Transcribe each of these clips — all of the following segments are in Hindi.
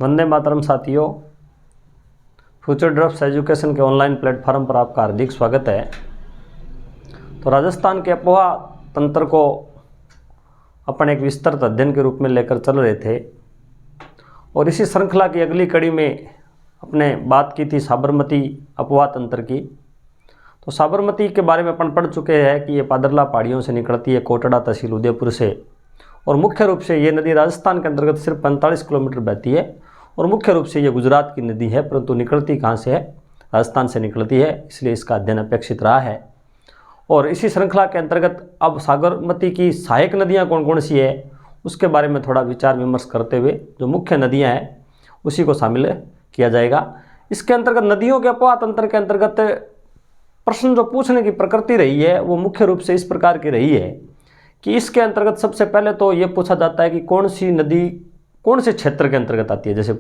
वंदे मातरम साथियों, फ्यूचर ड्राफ्ट्स एजुकेशन के ऑनलाइन प्लेटफॉर्म पर आपका हार्दिक स्वागत है। तो राजस्थान के अपोहा तंत्र को अपन एक विस्तृत अध्ययन के रूप में लेकर चल रहे थे और इसी श्रृंखला की अगली कड़ी में अपने बात की थी साबरमती अपोहा तंत्र की। तो साबरमती के बारे में अपन पढ़ चुके हैं कि ये पादरला पहाड़ियों से निकलती है, कोटड़ा तहसील उदयपुर से, और मुख्य रूप से ये नदी राजस्थान के अंतर्गत सिर्फ 45 किलोमीटर बहती है और मुख्य रूप से ये गुजरात की नदी है, परंतु निकलती कहाँ से है? राजस्थान से निकलती है, इसलिए इसका अध्ययन अपेक्षित रहा है। और इसी श्रृंखला के अंतर्गत अब साबरमती की सहायक नदियाँ कौन कौन सी है उसके बारे में थोड़ा विचार विमर्श करते हुए जो मुख्य नदियाँ हैं उसी को शामिल किया जाएगा। इसके अंतर्गत नदियों के अपोहा तंत्र के अंतर्गत प्रश्न जो पूछने की प्रकृति रही है वो मुख्य रूप से इस प्रकार की रही है कि इसके अंतर्गत सबसे पहले तो ये पूछा जाता है कि कौन सी नदी कौन से क्षेत्र के अंतर्गत आती है। जैसे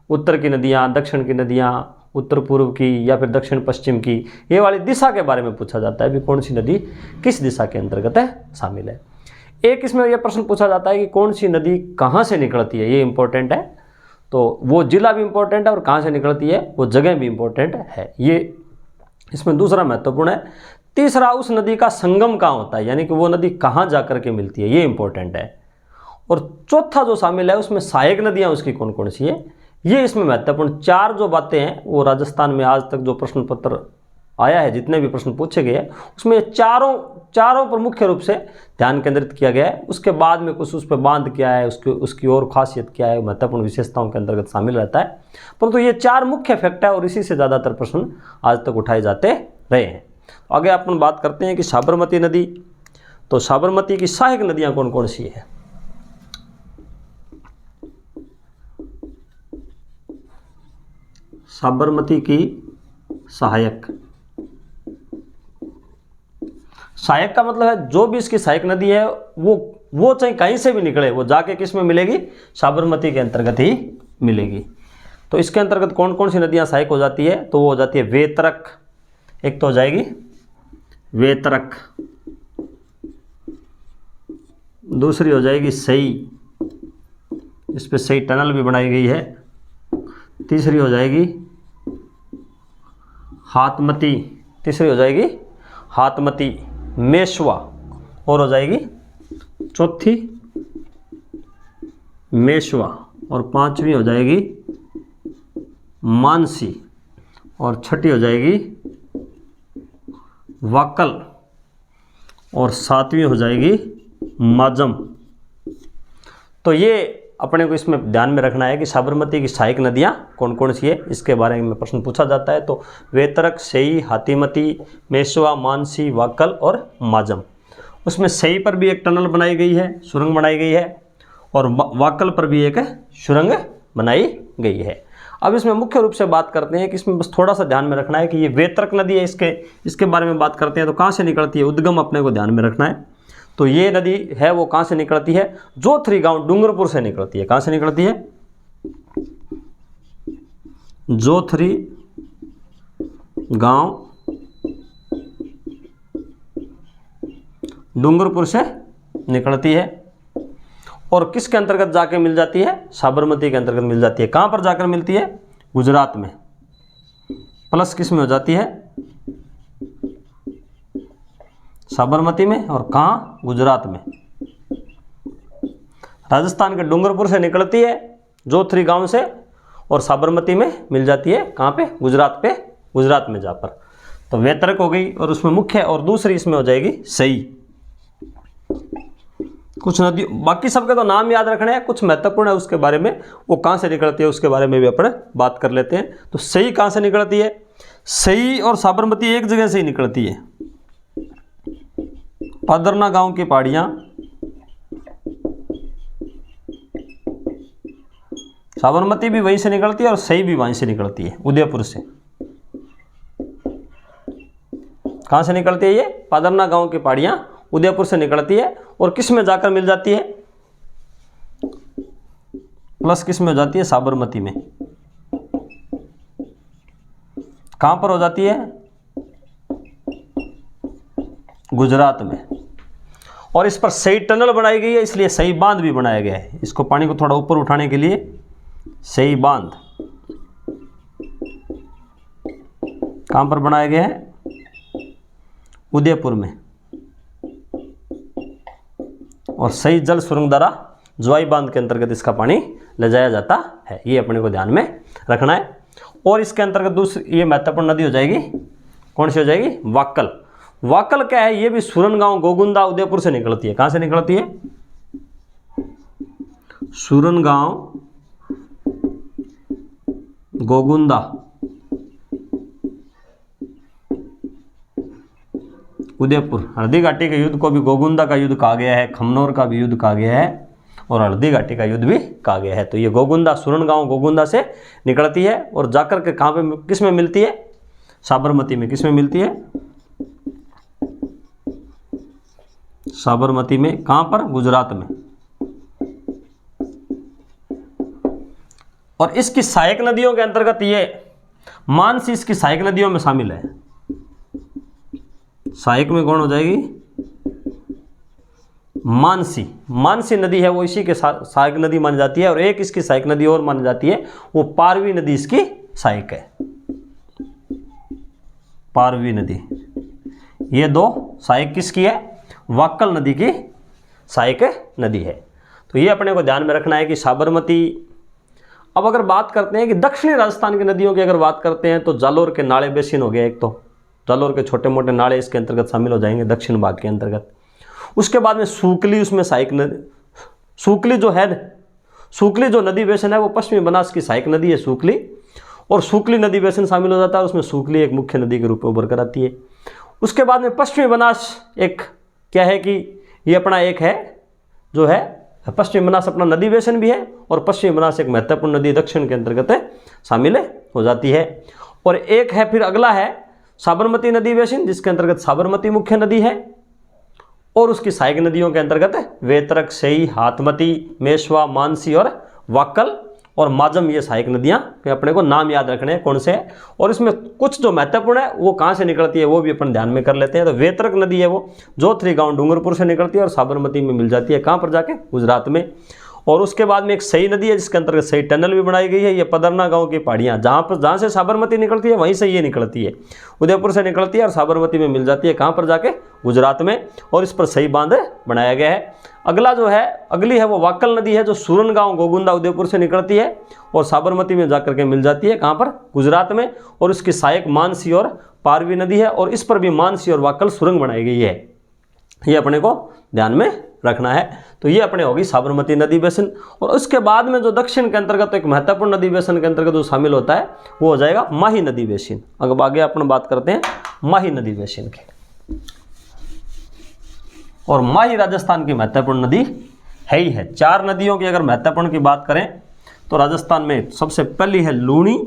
उत्तर की नदियाँ, दक्षिण की नदियाँ, उत्तर पूर्व की या फिर दक्षिण पश्चिम की, ये वाली दिशा के बारे में पूछा जाता है भी कौन सी नदी किस दिशा के अंतर्गत है शामिल है। एक इसमें यह प्रश्न पूछा जाता है कि कौन सी नदी कहाँ से निकलती है, ये इंपॉर्टेंट है। तो वो जिला भी इंपॉर्टेंट है और कहाँ से निकलती है वो जगह भी इंपॉर्टेंट है, ये इसमें दूसरा महत्वपूर्ण है। तीसरा, उस नदी का संगम कहाँ होता है, यानी कि वो नदी कहाँ जाकर के मिलती है, ये इंपॉर्टेंट है। और चौथा जो शामिल है उसमें सहायक नदियाँ उसकी कौन कौन सी है, ये इसमें महत्वपूर्ण। चार जो बातें हैं वो राजस्थान में आज तक जो प्रश्न पत्र आया है, जितने भी प्रश्न पूछे गए हैं उसमें चारों पर मुख्य रूप से ध्यान केंद्रित किया गया है। उसके बाद में कुछ उस पर बांध क्या है, उसकी और खासियत क्या है, महत्वपूर्ण विशेषताओं के अंतर्गत शामिल रहता है। परंतु ये चार मुख्य फैक्ट है और इसी से ज़्यादातर प्रश्न आज तक उठाए जाते रहे हैं। आगे अपन बात करते हैं कि साबरमती नदी, तो साबरमती की सहायक नदियाँ कौन कौन सी है। साबरमती की सहायक का मतलब है जो भी इसकी सहायक नदी है वो चाहे कहीं से भी निकले वो जाके किस में मिलेगी, साबरमती के अंतर्गत ही मिलेगी। तो इसके अंतर्गत कौन कौन सी नदियां सहायक हो जाती है, तो वो हो जाती है वेतरक, एक तो हो जाएगी वेतरक, दूसरी हो जाएगी सई, इस पे सई टनल भी बनाई गई है, तीसरी हो जाएगी हाथमती, मेशवा, और हो जाएगी चौथी मेशवा, और पांचवी हो जाएगी मानसी, और छठी हो जाएगी वाकल, और सातवीं हो जाएगी माजम। तो ये अपने को इसमें ध्यान में रखना है कि साबरमती की सहायक नदियाँ कौन कौन सी है, इसके बारे में प्रश्न पूछा जाता है। तो वेतरक, सई, हाथीमती, मेशवा, मानसी, वाकल और माजम। उसमें सई पर भी एक टनल बनाई गई है, सुरंग बनाई गई है, और वाकल पर भी एक सुरंग बनाई गई है। अब इसमें मुख्य रूप से बात करते हैं कि इसमें बस थोड़ा सा ध्यान में रखना है कि ये वेतरक नदी है, इसके बारे में बात करते हैं। तो कहाँ से निकलती है, उद्गम अपने को ध्यान में रखना है। तो ये नदी है वो कहाँ से निकलती है, जोथरी गांव डूंगरपुर से निकलती है। कहाँ से निकलती है, जोथरी गांव डूंगरपुर से निकलती है और किसके अंतर्गत जाके मिल जाती है, साबरमती के अंतर्गत मिल जाती है। कहाँ पर जाकर मिलती है, गुजरात में, प्लस किस में हो जाती है, साबरमती में, और कहाँ, गुजरात में। राजस्थान के डूंगरपुर से निकलती है जोथरी गांव से और साबरमती में मिल जाती है कहाँ पे, गुजरात में जा पर। तो वेतरक हो गई और उसमें मुख्य, और दूसरी इसमें हो जाएगी सई। कुछ नदी बाकी सबके तो नाम याद रखने हैं, कुछ महत्वपूर्ण है उसके बारे में, वो कहाँ से निकलती है उसके बारे में भी अपन बात कर लेते हैं। तो सई कहाँ से निकलती है, सई और साबरमती एक जगह से ही निकलती है, पादरना गांव की पहाड़ियां, साबरमती भी वहीं से निकलती है और सई भी वहीं से निकलती है, उदयपुर से। कहाँ से निकलती है ये, पादरना गांव की पहाड़ियां उदयपुर से निकलती है और किस में जाकर मिल जाती है, प्लस किस में हो जाती है, साबरमती में। कहाँ पर हो जाती है, गुजरात में। और इस पर सई टनल बनाई गई है, इसलिए सई बांध भी बनाया गया है। इसको पानी को थोड़ा ऊपर उठाने के लिए सही बांध कहाँ पर बनाए गए हैं? उदयपुर में। और सही जल सुरंग द्वारा ज्वाई बांध के अंतर्गत इसका पानी ले जाया जाता है, ये अपने को ध्यान में रखना है। और इसके अंतर्गत दूसरी ये महत्वपूर्ण नदी हो जाएगी, कौन सी हो जाएगी? वाक्कल। वाक्कल क्या है? ये भी सूरनगांव, गोगुंदा, उदयपुर से निकलती है। कहाँ से निकलती है? सूरनगांव, गोगुंदा, उदयपुर। हल्दी घाटी के युद्ध को भी गोगुंदा का युद्ध कहा गया है, खमनोर का भी युद्ध कहा गया है और हल्दी घाटी का युद्ध भी कहा गया है। तो ये गोगुंदा, सूरनगांव गोगुंदा से निकलती है और जाकर के कहाँ पे, किस में मिलती है? साबरमती में। किस में मिलती है? साबरमती में। कहाँ पर? गुजरात में। और इसकी सहायक नदियों के अंतर्गत ये मानसी इसकी सहायक नदियों में शामिल है। सहायक में कौन हो जाएगी? मानसी। मानसी नदी है वो इसी के सहायक नदी मानी जाती है। और एक इसकी सहायक नदी और मानी जाती है, वो पारवी नदी इसकी सहायक है। पारवी नदी। ये दो सहायक किसकी है? वाक्कल नदी की सहायक नदी है। तो ये अपने को ध्यान में रखना है कि साबरमती। अब अगर बात करते हैं कि दक्षिणी राजस्थान की नदियों की अगर बात करते हैं तो जालोर के नाले बेसिन हो गया एक, तो जालोर के छोटे मोटे नाले इसके अंतर्गत शामिल हो जाएंगे दक्षिण भाग के अंतर्गत। उसके बाद में सूकली, उसमें सहायक नदी, सूकली जो है, सूकली जो नदी बेसिन है वो पश्चिमी बनास की सहायक नदी है सूकली। और सूकली नदी बेसिन शामिल हो जाता है, उसमें सूकली एक मुख्य नदी के रूप में उभर कर आती है। उसके बाद में पश्चिमी बनास एक क्या है कि ये अपना एक है जो है पश्चिमी बनास अपना नदी बेसिन भी है और पश्चिमी बनास एक महत्वपूर्ण नदी दक्षिण के अंतर्गत शामिल हो जाती है। और एक है फिर अगला है साबरमती नदी बेसिन, जिसके अंतर्गत साबरमती मुख्य नदी है और उसकी सहायक नदियों के अंतर्गत वेतरक, सई, हाथमती, मेशवा, मानसी और वाक्कल और माजम, ये सहायक नदियां के अपने को नाम याद रखने हैं कौन से है। और इसमें कुछ जो महत्वपूर्ण है वो कहाँ से निकलती है वो भी अपन ध्यान में कर लेते हैं। तो वेतरक नदी है वो जोथरी गांव डूंगरपुर से निकलती है और साबरमती में मिल जाती है। कहाँ पर जाके? गुजरात में। और उसके बाद में एक सई नदी है जिसके अंतर्गत सई टनल भी बनाई गई है। ये पदरना गांव की पहाड़ियाँ जहाँ से साबरमती निकलती है वहीं से ये निकलती है, उदयपुर से निकलती है और साबरमती में मिल जाती है। कहाँ पर जाके? गुजरात में। और इस पर सही बांध बनाया गया है। अगला जो है, अगली है वो वाक्कल नदी है जो सूरनगांव, गोगुंदा, उदयपुर से निकलती है और साबरमती में जाकर के मिल जाती है। कहाँ पर? गुजरात में। और उसकी सहायक मानसी और पारवी नदी है और इस पर भी मानसी और वाक्कल सुरंग बनाई गई है। ये अपने को ध्यान में रखना है। तो ये अपने होगी साबरमती नदी बेसिन। और उसके बाद में जो दक्षिण के अंतर्गत एक महत्वपूर्ण नदी बेसिन के अंतर्गत जो शामिल होता है वो हो जाएगा माही नदी बेसिन। अब आगे अपन बात करते हैं माही नदी बेसिन की। और माही राजस्थान की महत्वपूर्ण नदी है ही है। चार नदियों की अगर महत्वपूर्ण की बात करें तो राजस्थान में सबसे पहली है लूणी,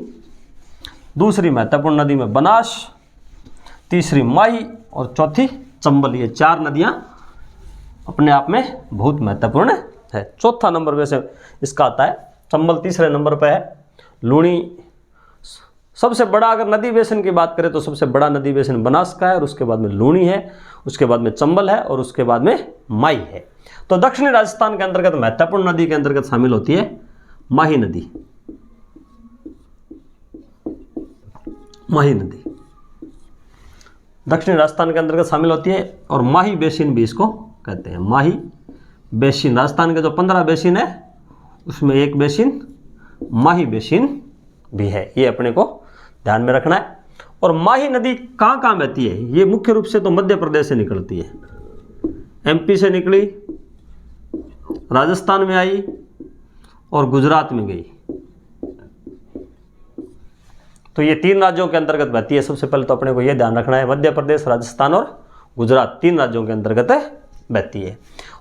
दूसरी महत्वपूर्ण नदी में बनास, तीसरी माही और चौथी चंबल। ये चार नदियां अपने आप में बहुत महत्वपूर्ण है। चौथा नंबर वैसे इसका आता है, चंबल तीसरे नंबर पर है, लूणी सबसे बड़ा। अगर नदी बेसिन की बात करें तो सबसे बड़ा नदी बेसिन बनास का है और उसके बाद में लूणी है, उसके बाद में चंबल है और उसके बाद में माही है। तो दक्षिणी राजस्थान के अंतर्गत महत्वपूर्ण नदी के अंतर्गत शामिल होती है माही नदी। माही नदी दक्षिणी राजस्थान के अंतर्गत शामिल होती है और माही बेसिन भी इसको कहते हैं। माही बेसिन राजस्थान के जो 15 बेसिन है उसमें एक बेसिन माही बेसिन भी है। ये अपने को ध्यान में रखना है। और माही नदी कहाँ कहाँ बहती है? ये मुख्य रूप से तो मध्य प्रदेश से निकलती है, एमपी से निकली, राजस्थान में आई और गुजरात में गई। तो ये तीन राज्यों के अंतर्गत बहती है। सबसे पहले तो अपने को ये ध्यान रखना है मध्य प्रदेश, राजस्थान और गुजरात तीन राज्यों के अंतर्गत बहती है।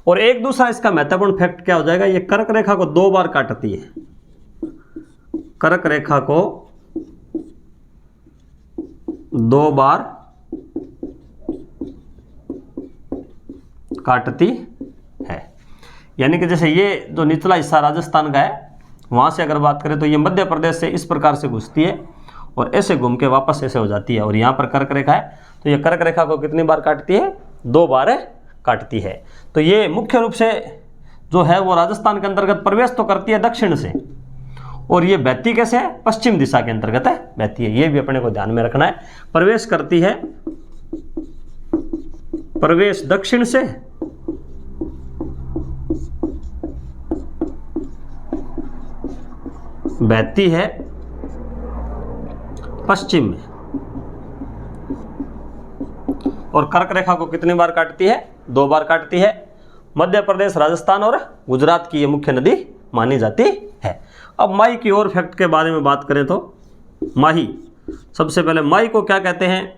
और एक दूसरा इसका महत्वपूर्ण फैक्ट क्या हो जाएगा, ये कर्क रेखा को 2 बार काटती है। कर्क रेखा को 2 बार काटती है। यानी कि जैसे ये जो निचला हिस्सा राजस्थान का है वहां से अगर बात करें तो ये मध्य प्रदेश से इस प्रकार से घुसती है और ऐसे घूम के वापस ऐसे हो जाती है। और यहाँ पर कर्क रेखा है तो ये कर्क रेखा को कितनी बार काटती है? 2 बार काटती है। तो ये मुख्य रूप से जो है वो राजस्थान के अंतर्गत प्रवेश तो करती है दक्षिण से और ये बहती कैसे है, पश्चिम दिशा के अंतर्गत है बहती है, ये भी अपने को ध्यान में रखना है। प्रवेश करती है, प्रवेश दक्षिण से, बहती है पश्चिम में, और कर्क रेखा को कितनी बार काटती है, 2 बार काटती है। मध्य प्रदेश, राजस्थान और गुजरात की ये मुख्य नदी मानी जाती है। अब माई की और फैक्ट के बारे में बात करें तो माही, सबसे पहले माई को क्या कहते हैं,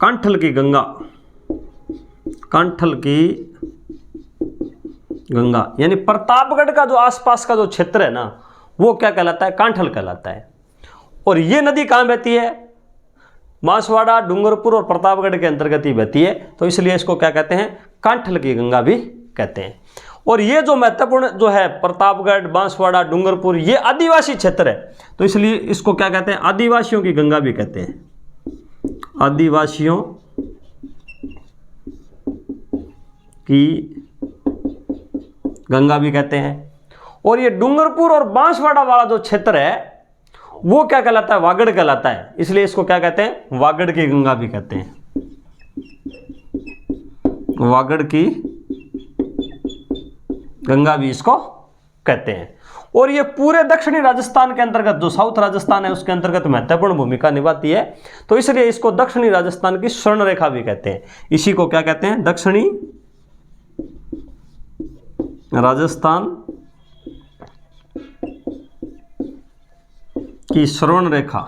कांठल की गंगा, कांठल की गंगा, यानी प्रतापगढ़ का जो आसपास का जो क्षेत्र है ना, वो क्या कहलाता है, कांठल कहलाता है। और ये नदी कहाँ बहती है, बांसवाड़ा, डूंगरपुर और प्रतापगढ़ के अंतर्गत ही बहती है, तो इसलिए इसको क्या कहते हैं, कांठल की गंगा भी कहते हैं। और ये जो महत्वपूर्ण जो है प्रतापगढ़, बांसवाड़ा, डूंगरपुर, ये आदिवासी क्षेत्र है, तो इसलिए इसको क्या कहते हैं, आदिवासियों की गंगा भी कहते हैं, आदिवासियों की गंगा भी कहते हैं। और ये डूंगरपुर और बांसवाड़ा वाला जो क्षेत्र है वो क्या कहलाता है, वागड़ कहलाता है, इसलिए इसको क्या कहते हैं, वागड़ की गंगा भी कहते हैं, वागड़ की गंगा भी इसको कहते हैं। और ये पूरे दक्षिणी राजस्थान के अंतर्गत, जो साउथ राजस्थान है उसके अंतर्गत महत्वपूर्ण भूमिका निभाती है, तो इसलिए इसको दक्षिणी राजस्थान की स्वर्ण रेखा भी कहते हैं। इसी को क्या कहते हैं, दक्षिणी राजस्थान की स्वर्ण रेखा,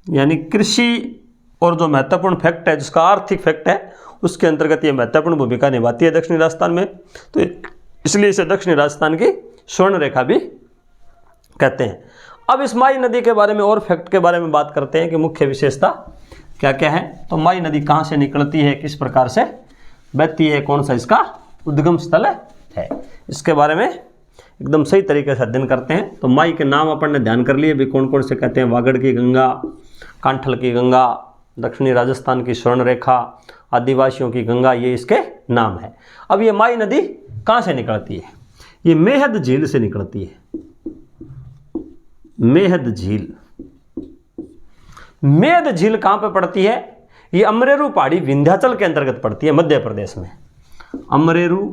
यानी कृषि और जो महत्वपूर्ण फैक्ट है, जिसका आर्थिक फैक्ट है, उसके अंतर्गत ये महत्वपूर्ण भूमिका निभाती है दक्षिणी राजस्थान में, तो इसलिए इसे दक्षिणी राजस्थान की स्वर्ण रेखा भी कहते हैं। अब इस माई नदी के बारे में और फैक्ट के बारे में बात करते हैं कि मुख्य विशेषता क्या क्या है। तो माई नदी कहाँ से निकलती है, किस प्रकार से बहती है, कौन सा इसका उद्गम स्थल है, इसके बारे में एकदम सही तरीके से अध्ययन करते हैं। तो माई के नाम अपन ने ध्यान कर लिए भी, कौन कौन से कहते हैं, वागड़ की गंगा, कांठल की गंगा, दक्षिणी राजस्थान की स्वर्ण रेखा, आदिवासियों की गंगा, ये इसके नाम है। अब ये माई नदी कहाँ से निकलती है, ये मेहद झील से निकलती है, मेहद झील। मेहद झील कहाँ पे पड़ती है, ये अमरेरू पहाड़ी विंध्याचल के अंतर्गत पड़ती है, मध्य प्रदेश में। अमरेरू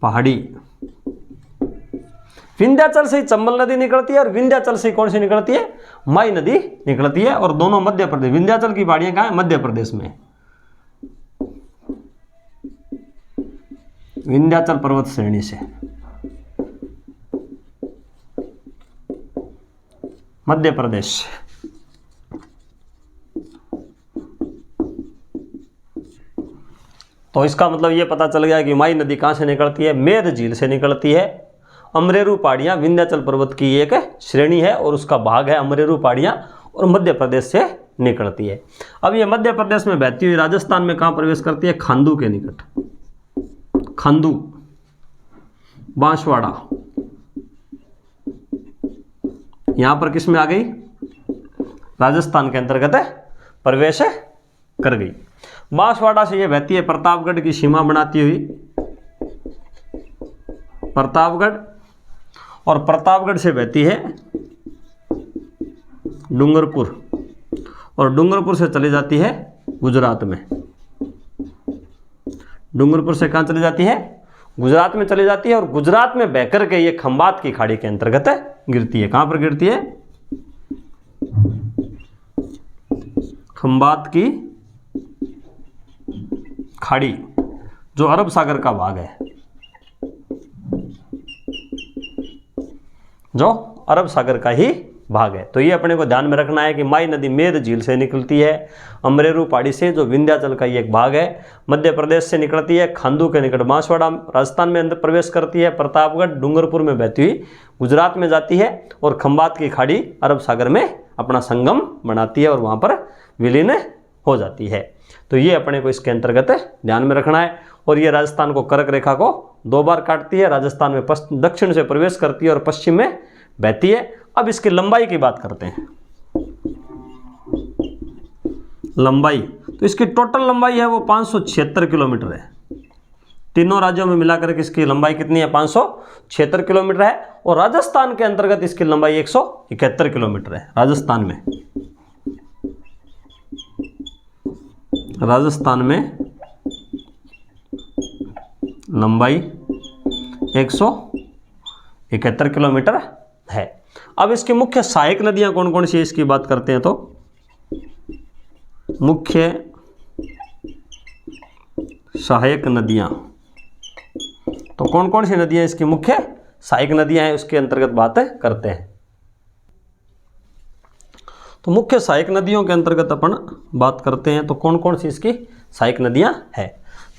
पहाड़ी, विंध्याचल से ही चंबल नदी निकलती है, और विंध्याचल से कौन सी निकलती है, माई नदी निकलती है, और दोनों मध्य प्रदेश, विंध्याचल की पहाड़ियां कहाँ है, मध्य प्रदेश में, विंध्याचल पर्वत श्रेणी से, मध्य प्रदेश। तो इसका मतलब ये पता चल गया कि माई नदी कहाँ से निकलती है, मेद झील से निकलती है। अमरेरू पहाड़ियाँ विंध्याचल पर्वत की एक श्रेणी है और उसका भाग है अमरेरू पहाड़ियाँ, और मध्य प्रदेश से निकलती है। अब ये मध्य प्रदेश में बहती हुई राजस्थान में कहाँ प्रवेश करती है, खांडू के निकट, खांडू, बांसवाड़ा, यहाँ पर किस में आ गई, राजस्थान के अंतर्गत प्रवेश कर गई। बांसवाड़ा से ये बहती है प्रतापगढ़ की सीमा बनाती हुई, प्रतापगढ़, और प्रतापगढ़ से बहती है डूंगरपुर, और डूंगरपुर से चली जाती है गुजरात में। डूंगरपुर से कहाँ चली जाती है, गुजरात में चली जाती है, और गुजरात में बहकर के ये खंबात की खाड़ी के अंतर्गत गिरती है। कहाँ पर गिरती है, खंबात की खाड़ी, जो अरब सागर का भाग है, जो अरब सागर का ही भाग है। तो ये अपने को ध्यान में रखना है कि माई नदी मेद झील से निकलती है, अमरेरू पहाड़ी से, जो विंध्याचल का ही एक भाग है, मध्य प्रदेश से निकलती है, खांडू के निकट बांसवाड़ा राजस्थान में अंदर प्रवेश करती है, प्रतापगढ़ डूंगरपुर में बहती हुई गुजरात में जाती है, और खंबात की खाड़ी अरब सागर में अपना संगम बनाती है और वहाँ पर विलीन हो जाती है। तो ये अपने को इसके अंतर्गत ध्यान में रखना है। और ये राजस्थान को कर्क रेखा को 2 बार काटती है, राजस्थान में दक्षिण से प्रवेश करती है और पश्चिम में बहती है। अब इसकी लंबाई की बात करते हैं, लंबाई, तो इसकी टोटल लंबाई है वो 576 किलोमीटर है, तीनों राज्यों में मिलाकर इसकी लंबाई कितनी है? 576 किलोमीटर है। और राजस्थान के अंतर्गत इसकी लंबाई 171 किलोमीटर है। राजस्थान में लंबाई 171 किलोमीटर है। अब इसकी मुख्य सहायक नदियां कौन कौन सी है इसकी बात करते हैं। तो मुख्य सहायक नदियां, तो कौन कौन सी नदियां इसकी मुख्य सहायक नदियां हैं उसके अंतर्गत बात करते हैं। तो मुख्य सहायक नदियों के अंतर्गत अपन बात करते हैं तो कौन कौन सी इसकी सहायक नदियां हैं।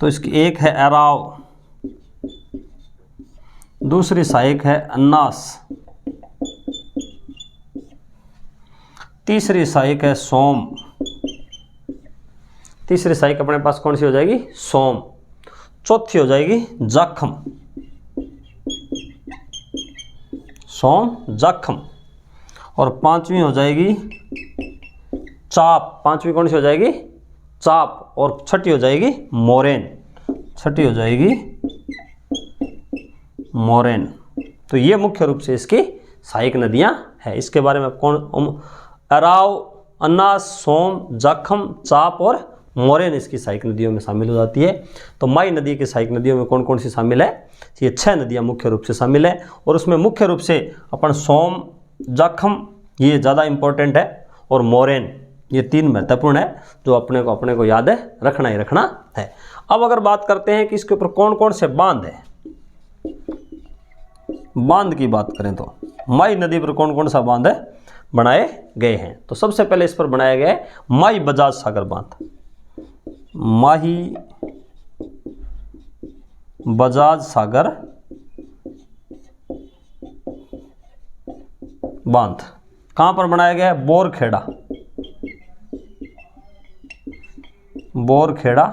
तो इसकी एक है एराव, दूसरी सहायक है अन्नास, तीसरी सहायक है सोम, तीसरी सहायक अपने पास कौन सी हो जाएगी? सोम। चौथी हो जाएगी जाखम, सोम जाखम। और पांचवी हो जाएगी चाप, पांचवी कौन सी हो जाएगी? चाप। और छठी हो जाएगी मोरेन, छठी हो जाएगी मोरेन। तो ये मुख्य रूप से इसकी सहायक नदियां हैं। इसके बारे में कौन? अराव, अन्नास, सोम, जाखम, चाप और मोरेन इसकी सहायक नदियों में शामिल हो जाती है। तो माई नदी की सहायक नदियों में कौन कौन सी शामिल है? ये 6 नदियां मुख्य रूप से शामिल है। और उसमें मुख्य रूप से अपन सोम, जाखम ये ज़्यादा इंपॉर्टेंट है, और मोरेन ये 3 महत्वपूर्ण है जो अपने को याद है, रखना ही रखना है। अब अगर बात करते हैं कि इसके ऊपर कौन कौन से बांध है, बांध की बात करें तो माई नदी पर कौन कौन सा बांध है बनाए गए हैं। तो सबसे पहले इस पर बनाया गया है माई बजाज सागर बांध, माही बजाज सागर बांध। कहां पर बनाया गया है? बोरखेड़ा, बोरखेड़ा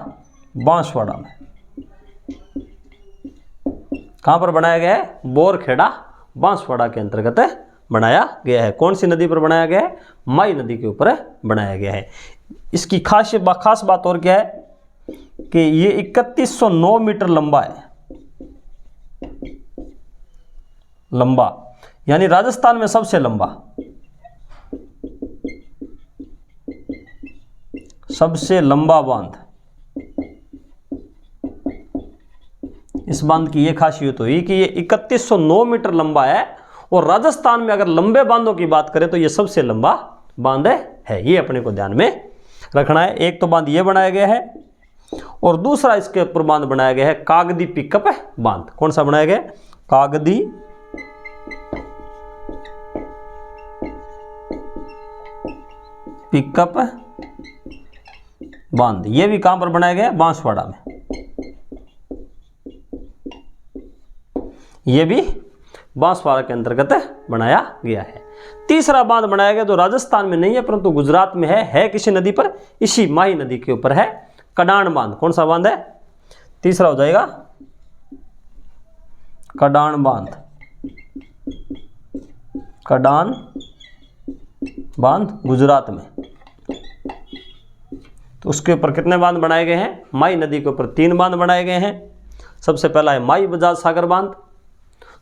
बांसवाड़ा में। कहां पर बनाया गया है? बोरखेड़ा बांसवाड़ा के अंतर्गत बनाया गया है। कौन सी नदी पर बनाया गया है? माई नदी के ऊपर बनाया गया है। इसकी खास बात और क्या है कि ये 3109 मीटर लंबा है, लंबा यानी राजस्थान में सबसे लंबा, सबसे लंबा बांध। इस बांध की यह खासियत हुई कि ये 3109 मीटर लंबा है। और राजस्थान में अगर लंबे बांधों की बात करें तो ये सबसे लंबा बांध है। ये अपने को ध्यान में रखना है। एक तो बांध ये बनाया गया है और दूसरा इसके ऊपर बांध बनाया गया है कागदी पिकअप बांध। कौन सा बनाया गया? कागदी पिकअप बांध। ये भी कहां पर बनाया गया? बांसवाड़ा में। ये भी बांसवाड़ा के अंतर्गत बनाया गया है। तीसरा बांध बनाया गया जो राजस्थान में नहीं है परंतु गुजरात में है किसी नदी पर? इसी माही नदी के ऊपर है, कडान बांध। कौन सा बांध है? तीसरा हो जाएगा कडान बांध, कडान बांध गुजरात में। तो उसके ऊपर कितने बांध बनाए गए हैं? माई नदी के ऊपर 3 बांध बनाए गए हैं। सबसे पहला है माई बजाज सागर बांध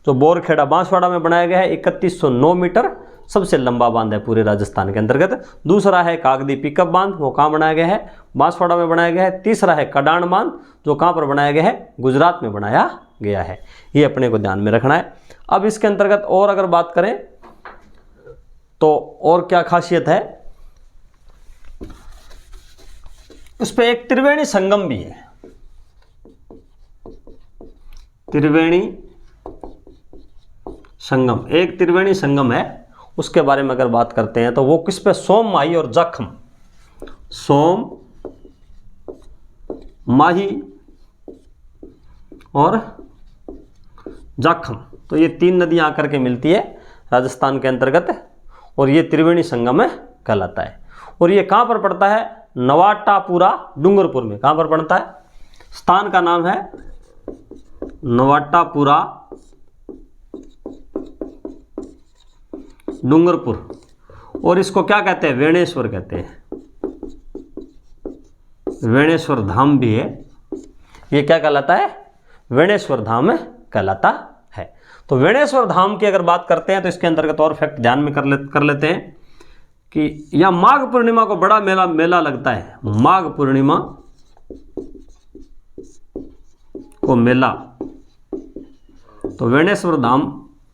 जो बोरखेड़ा बांसवाड़ा में बनाया गया है, 3109 मीटर, सबसे लंबा बांध है पूरे राजस्थान के अंतर्गत। दूसरा है कागदी पिकअप बांध, वो कहाँ बनाया गया है? बांसवाड़ा में बनाया गया है। तीसरा है कडान बांध जो कहाँ पर बनाया गया है? गुजरात में बनाया गया है। ये अपने को ध्यान में रखना है। अब इसके अंतर्गत और अगर बात करें तो और क्या खासियत है? उस पर एक त्रिवेणी संगम भी है, त्रिवेणी संगम, एक त्रिवेणी संगम है। उसके बारे में अगर बात करते हैं तो वो किस पे? सोम, माही और जाखम। सोम, माही और जाखम, तो ये 3 नदियां आकर के मिलती है राजस्थान के अंतर्गत और ये त्रिवेणी संगम कहलाता है। और ये कहां पर पड़ता है? नवाटापुरा डूंगरपुर में। कहां पर पड़ता है? स्थान का नाम है नवाटापुरा डूंगरपुर। और इसको क्या कहते हैं? वेणेश्वर कहते हैं, वेणेश्वर धाम भी है। ये क्या कहलाता है? वेणेश्वर धाम कहलाता है। तो वेणेश्वर धाम की अगर बात करते हैं तो इसके अंतर्गत और फैक्ट ध्यान में कर लेते हैं कि यहाँ माघ पूर्णिमा को बड़ा मेला लगता है। माघ पूर्णिमा को मेला, तो वेणेश्वर धाम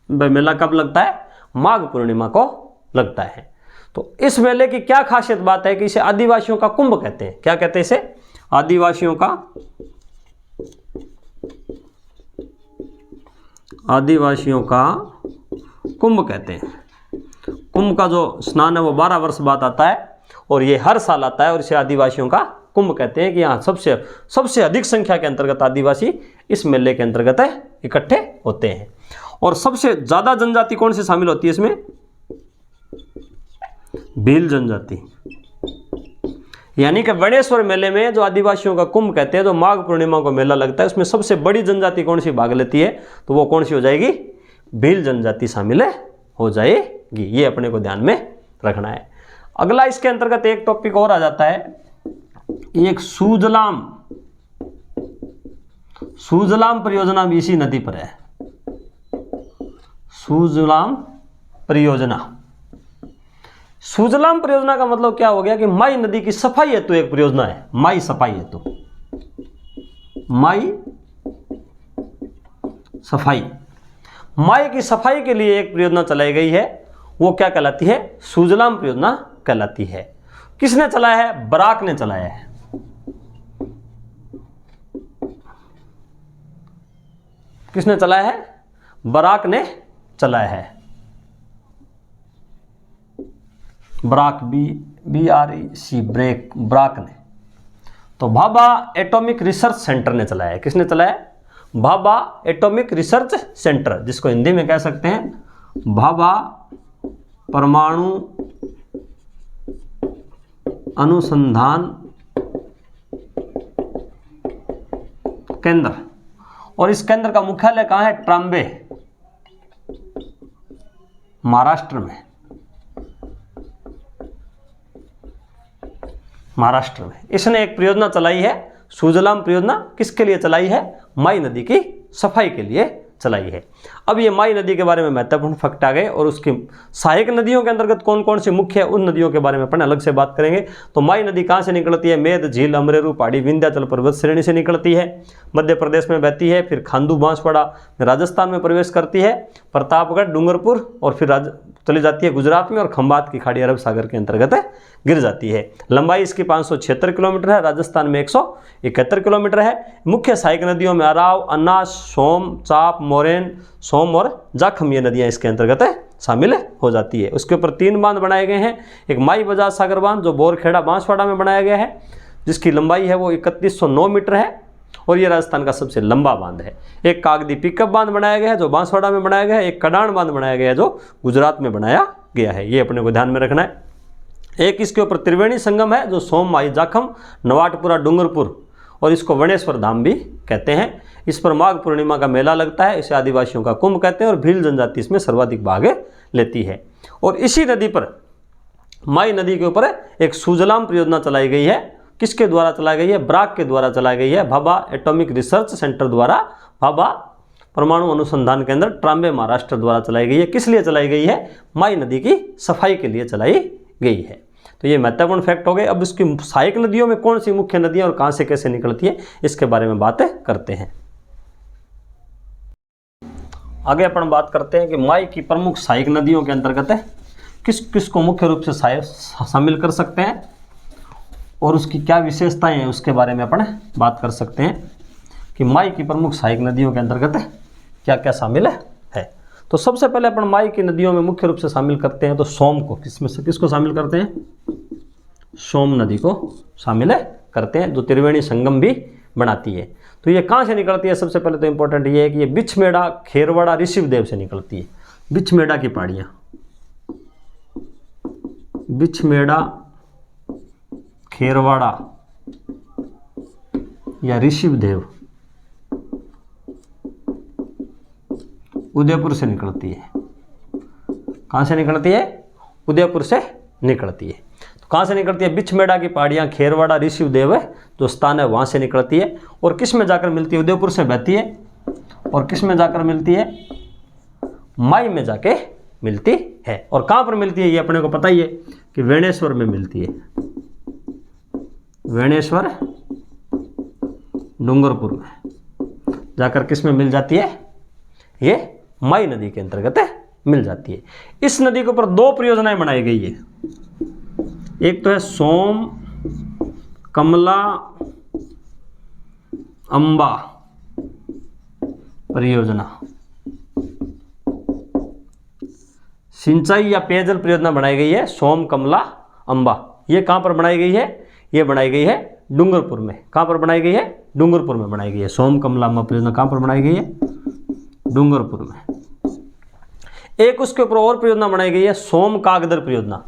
में मेला कब लगता है? माघ पूर्णिमा को लगता है। तो इस मेले की क्या खासियत बात है कि इसे आदिवासियों का कुंभ कहते हैं। क्या कहते हैं इसे? आदिवासियों का कुंभ कहते हैं। कुंभ का जो स्नान है वो 12 वर्ष बाद आता है और ये हर साल आता है और इसे आदिवासियों का कुंभ कहते हैं कि यहाँ सबसे अधिक संख्या के अंतर्गत आदिवासी इस मेले के अंतर्गत इकट्ठे होते हैं। और सबसे ज़्यादा जनजाति कौन सी शामिल होती है इसमें? भील जनजाति। यानी कि वेणेश्वर मेले में जो आदिवासियों का कुंभ कहते हैं, जो माघ पूर्णिमा को मेला लगता है, उसमें सबसे बड़ी जनजाति कौन सी भाग लेती है? तो वो कौन सी हो जाएगी? भील जनजाति शामिल हो जाएगी। ये अपने को ध्यान में रखना है। अगला इसके अंतर्गत एक टॉपिक और आ जाता है, एक सूजलाम परियोजना भी इसी नदी पर है। सूजलाम परियोजना का मतलब क्या हो गया कि माई नदी की सफाई हेतु एक परियोजना है। माई सफाई हेतु, माई की सफाई के लिए एक परियोजना चलाई गई है। वो क्या कहलाती है? सूजलाम परियोजना कहलाती है। किसने चलाया है? बराक ने चलाया है। किसने चलाया है? बराक ने चलाया है। बराक, BREC, बराक ने। तो भाभा एटॉमिक रिसर्च सेंटर ने चलाया है। किसने चलाया है? भाभा एटॉमिक रिसर्च सेंटर, जिसको हिंदी में कह सकते हैं भाभा परमाणु अनुसंधान केंद्र। और इस केंद्र का मुख्यालय कहाँ है? ट्राम्बे, महाराष्ट्र में। इसने एक परियोजना चलाई है, सूजलाम परियोजना। किसके लिए चलाई है? माई नदी की सफाई के लिए चलाई है। अब ये माई नदी के बारे में महत्वपूर्ण फैक्ट आ गए और उसकी सहायक नदियों के अंतर्गत कौन कौन सी मुख्य है, उन नदियों के बारे में अपन अलग से बात करेंगे। तो माई नदी कहाँ से निकलती है? मेद, झील, अमरेरू पहाड़ी, विंध्याचल पर्वत श्रेणी से निकलती है। मध्य प्रदेश में बहती है, फिर खांडू बांसवाड़ा राजस्थान में प्रवेश करती है, प्रतापगढ़, डूंगरपुर, और फिर चली जाती है गुजरात में और खंबात की खाड़ी अरब सागर के अंतर्गत गिर जाती है। लंबाई इसकी 576 किलोमीटर है। राजस्थान में 171 किलोमीटर है। मुख्य सहायक नदियों में अराव, अन्नास, सोम, चाप, मोरेन, सोम और जाखम, ये नदियां इसके अंतर्गत शामिल हो जाती है। उसके ऊपर 3 बांध बनाए गए हैं। एक माई बजाज सागर बांध जो बोरखेड़ा बांसवाड़ा में बनाया गया है, जिसकी लंबाई है वो 3109 मीटर है और ये राजस्थान का सबसे लंबा बांध है। एक कागदी पिकअप बांध बनाया गया है जो बांसवाड़ा में बनाया गया है। एक कडाण बांध बनाया गया है जो गुजरात में बनाया गया है। ये अपने को ध्यान में रखना है। एक इसके ऊपर त्रिवेणी संगम है जो सोम, माई, जाखम, नवाटपुरा, डूंगरपुर, और इसको वेणेश्वर धाम भी कहते हैं। इस पर माघ पूर्णिमा का मेला लगता है। इसे आदिवासियों का कुंभ कहते हैं और भील जनजाति इसमें सर्वाधिक भाग लेती है। और इसी नदी पर, माई नदी के ऊपर एक सूजलाम परियोजना चलाई गई है। किसके द्वारा चलाई गई है? बराक के द्वारा चलाई गई है। भाभा एटॉमिक रिसर्च सेंटर द्वारा, भाभा परमाणु अनुसंधान केंद्र, ट्राम्बे, महाराष्ट्र द्वारा चलाई गई है। किस लिए चलाई गई है? माई नदी की सफाई के लिए चलाई गई है। तो ये महत्वपूर्ण फैक्ट हो गए। अब इसकी सहायक नदियों में कौन सी मुख्य नदियां और कहां से कैसे निकलती है, इसके बारे में बातें करते हैं। आगे अपन बात करते हैं कि माई की प्रमुख सहायक नदियों के अंतर्गत किस किस को मुख्य रूप से शामिल कर सकते हैं और उसकी क्या विशेषताएं हैं, उसके बारे में अपन बात कर सकते हैं कि माई की प्रमुख सहायक नदियों के अंतर्गत क्या क्या शामिल है। तो सबसे पहले अपन माई की नदियों में मुख्य रूप से शामिल करते हैं तो सोम को। किसको शामिल करते हैं? सोम नदी को शामिल करते हैं, जो त्रिवेणी संगम भी बनाती है। तो ये कहाँ से निकलती है? सबसे पहले तो इंपॉर्टेंट ये है कि ये बिछमेड़ा, खेरवाड़ा, ऋषिवदेव से निकलती है। बिछमेड़ा की पहाड़ियाँ, बिछमेड़ा, खेरवाड़ा या ऋषिवदेव उदयपुर से निकलती है। कहाँ से निकलती है? उदयपुर से निकलती है। तो कहाँ से निकलती है? बिछमेड़ा की पहाड़ियाँ, खेरवाड़ा, ऋषिवदेव जो स्थान है वहाँ से निकलती है। और किस में जाकर मिलती है? उदयपुर से बहती है और किस में जाकर मिलती है, माई में जाके मिलती है। और कहाँ पर मिलती है ये अपने को पता ही है कि वेणेश्वर में मिलती है, वेणेश्वर डूंगरपुर में जाकर किस में मिल जाती है, ये माई नदी के अंतर्गत मिल जाती है। इस नदी के ऊपर दो परियोजनाएं बनाई गई है, एक तो है सोम कमला अंबा परियोजना, सिंचाई या पेयजल परियोजना बनाई गई है सोम कमला अंबा। ये कहाँ पर बनाई गई है, ये बनाई गई है डूंगरपुर में। कहाँ पर बनाई गई है, डूंगरपुर में बनाई गई है। सोम कमला अंबा परियोजना कहाँ पर बनाई गई है, डूंगरपुर में। एक उसके ऊपर और परियोजना बनाई गई है सोम कागदर परियोजना।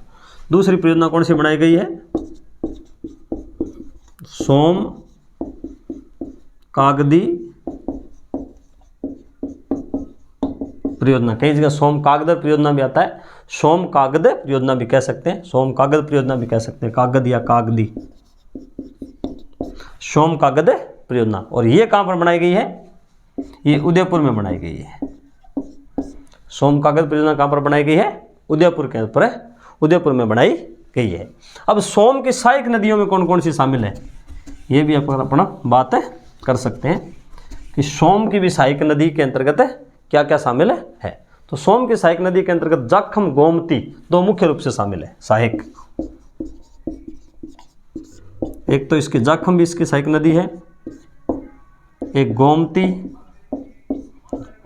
दूसरी परियोजना कौन सी बनाई गई है, सोम कागदी परियोजना। कई जगह सोम कागदर परियोजना भी आता है, सोम कागद परियोजना भी कह सकते हैं, सोम कागद परियोजना भी कह सकते हैं, कागद या कागदी, सोम कागद परियोजना। और ये कहाँ पर बनाई गई है, ये उदयपुर में बनाई गई है। सोम कागद परियोजना कहाँ पर बनाई गई है, उदयपुर के ऊपर, उदयपुर में बनाई गई है। अब सोम की सहायक नदियों में कौन कौन सी शामिल है, ये भी अपना बात कर सकते हैं कि सोम की भी सहायक नदी के अंतर्गत क्या क्या शामिल है। तो सोम की सहायक नदी के अंतर्गत जाखम गोमती दो मुख्य रूप से शामिल है सहायक। एक तो इसकी जाखम भी इसकी सहायक नदी है, एक गोमती,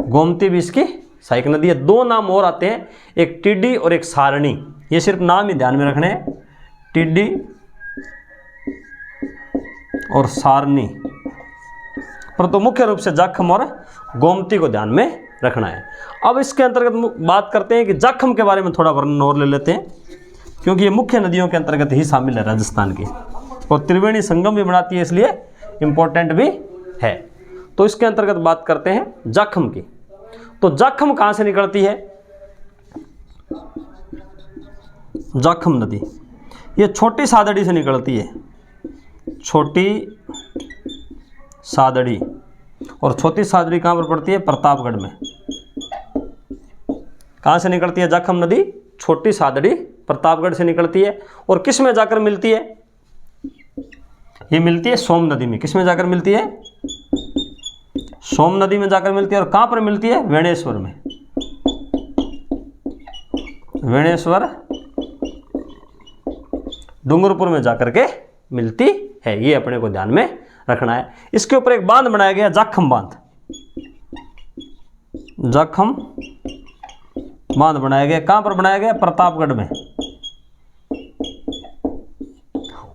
गोमती भी इसकी सहायक नदी है। दो नाम और आते हैं, एक टिड्डी और एक सारणी। ये सिर्फ नाम ही ध्यान में रखने हैं, टिड्डी और सारणी, पर तो मुख्य रूप से जाखम और गोमती को ध्यान में रखना है। अब इसके अंतर्गत बात करते हैं कि जाखम के बारे में थोड़ा वर्णन और ले लेते हैं, क्योंकि ये मुख्य नदियों के अंतर्गत ही शामिल है राजस्थान की, और त्रिवेणी संगम भी बनाती है, इसलिए इंपॉर्टेंट भी है। तो इसके अंतर्गत बात करते हैं जाखम की। तो जाखम कहाँ से निकलती है, जाखम नदी ये छोटी सादड़ी से निकलती है, छोटी सादड़ी। और छोटी सादड़ी कहाँ पर पड़ती है, प्रतापगढ़ में। कहाँ से निकलती है जाखम नदी, छोटी सादड़ी प्रतापगढ़ से निकलती है। और किस में जाकर मिलती है, ये मिलती है सोम नदी में। किस में जाकर मिलती है, सोम नदी में जाकर मिलती है। और कहाँ पर मिलती है, वेणेश्वर में, वेणेश्वर डूंगरपुर में जाकर के मिलती है। ये अपने को ध्यान में रखना है। इसके ऊपर एक बांध बनाया गया, जाखम बांध, जाखम बांध बनाया गया। कहां पर बनाया गया, प्रतापगढ़ में।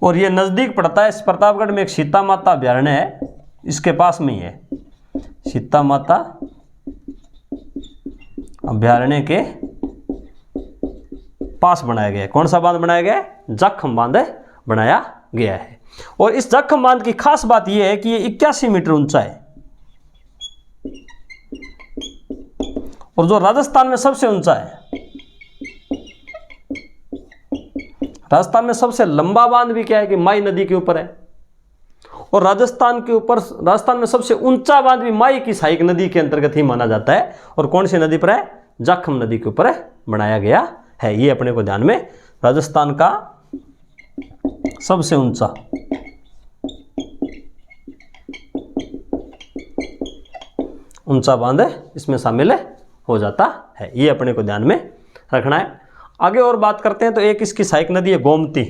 और ये नजदीक पड़ता है, इस प्रतापगढ़ में एक सीता माता अभ्यारण्य है, इसके पास में ही है, सीता माता अभ्यारण्य के पास बनाया गया है। कौन सा बांध बनाया गया है, जाखम बांध बनाया गया है। और इस जाखम बांध की खास बात यह है कि ये 81 मीटर ऊंचा है, और जो राजस्थान में सबसे ऊंचा है, राजस्थान में सबसे लंबा बांध भी क्या है कि माई नदी के ऊपर है। और राजस्थान के ऊपर, राजस्थान में सबसे ऊंचा बांध भी माई की सहायक नदी के अंतर्गत ही माना जाता है। और कौन सी नदी पर है, जाखम नदी के ऊपर बनाया गया है। ये अपने को ध्यान में, राजस्थान का सबसे ऊंचा बांध इसमें शामिल हो जाता है। ये अपने को ध्यान में रखना है। आगे और बात करते हैं तो एक इसकी सहायक नदी है गोमती,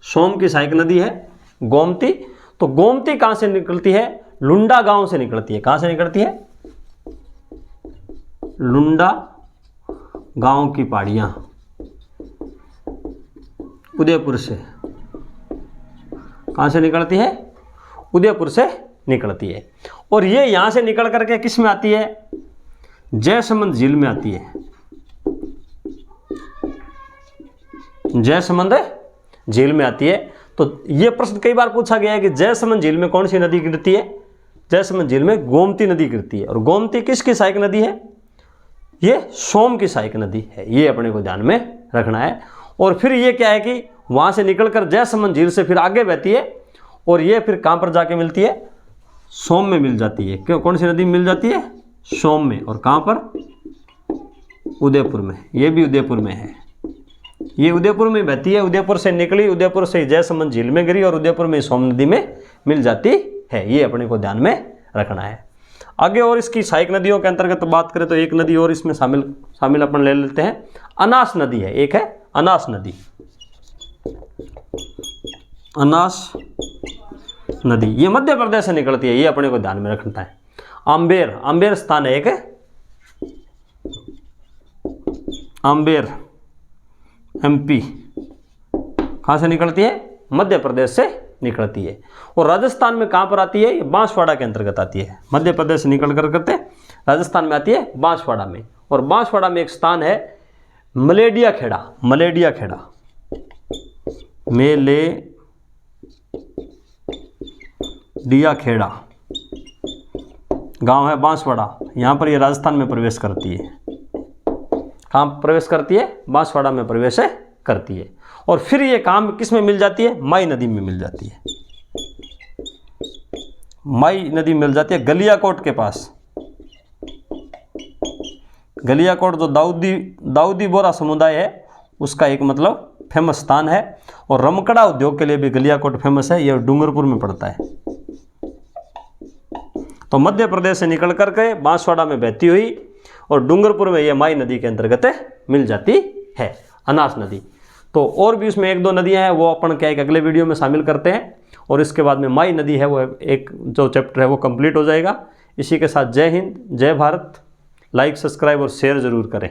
सोम की सहायक नदी है गोमती। तो गोमती कहां से निकलती है, लुंडा गांव से निकलती है। कहां से निकलती है, लुंडा गांव की पहाड़ियां, उदयपुर से। कहां से निकलती है, उदयपुर से निकलती है। और ये यहां से निकल करके किस में आती है, जयसमंद झील में आती है। जयसमंद झील में आती है। तो ये प्रश्न कई बार पूछा गया है कि जयसमंद झील में कौन सी नदी गिरती है, जयसमंद झील में गोमती नदी गिरती है। और गोमती किसकी सहायक नदी है, ये सोम की सहायक नदी है। ये अपने को ध्यान में रखना है। और फिर ये क्या है कि वहां से निकलकर जयसमंद झील से फिर आगे बहती है, और ये फिर कहां पर जाके मिलती है, सोम में मिल जाती है। क्यों, कौन सी नदी में मिल जाती है? सोम में। और कहाँ पर? उदयपुर में। ये भी उदयपुर में है, ये उदयपुर में बहती है। उदयपुर से निकली, उदयपुर से जयसमंद झील में गिरी और उदयपुर में सोम नदी में मिल जाती है। ये अपने को ध्यान में रखना है। आगे और इसकी सहायक नदियों के अंतर्गत बात करें तो एक नदी और इसमें शामिल अपन ले लेते हैं, अनास नदी है। एक है अनास नदी। अनास नदी ये मध्य प्रदेश से निकलती है, ये अपने को ध्यान में रखना है। आम्बेर स्थान है एक, आम्बेर एमपी। कहाँ से निकलती है? मध्य प्रदेश से निकलती है। और राजस्थान में कहाँ पर आती है? ये बांसवाड़ा के अंतर्गत आती है। मध्य प्रदेश से निकल कर करते राजस्थान में आती है बांसवाड़ा में। और बांसवाड़ा में एक स्थान है मलेडिया खेड़ा। मलेडिया खेड़ा, मेलेडिया खेड़ा गांव है बांसवाड़ा। यहाँ पर ये राजस्थान में प्रवेश करती है। कहाँ प्रवेश करती है? बांसवाड़ा में प्रवेश करती है। और फिर ये काम किस में मिल जाती है? माई नदी में मिल जाती है। माई नदी मिल जाती है गलियाकोट के पास। गलियाकोट जो दाऊदी बोरा समुदाय है उसका एक मतलब फेमस स्थान है। और रमकड़ा उद्योग के लिए भी गलियाकोट फेमस है। यह डूंगरपुर में पड़ता है। तो मध्य प्रदेश से निकल करके बांसवाड़ा में बहती हुई और डूंगरपुर में यह माई नदी के अंतर्गत मिल जाती है, अनास नदी। तो और भी उसमें एक दो नदियां हैं, वो अपन क्या एक अगले वीडियो में शामिल करते हैं। और इसके बाद में माई नदी है, वो एक जो चैप्टर है वो कंप्लीट हो जाएगा। इसी के साथ जय हिंद, जय भारत। लाइक, सब्सक्राइब और शेयर जरूर करें।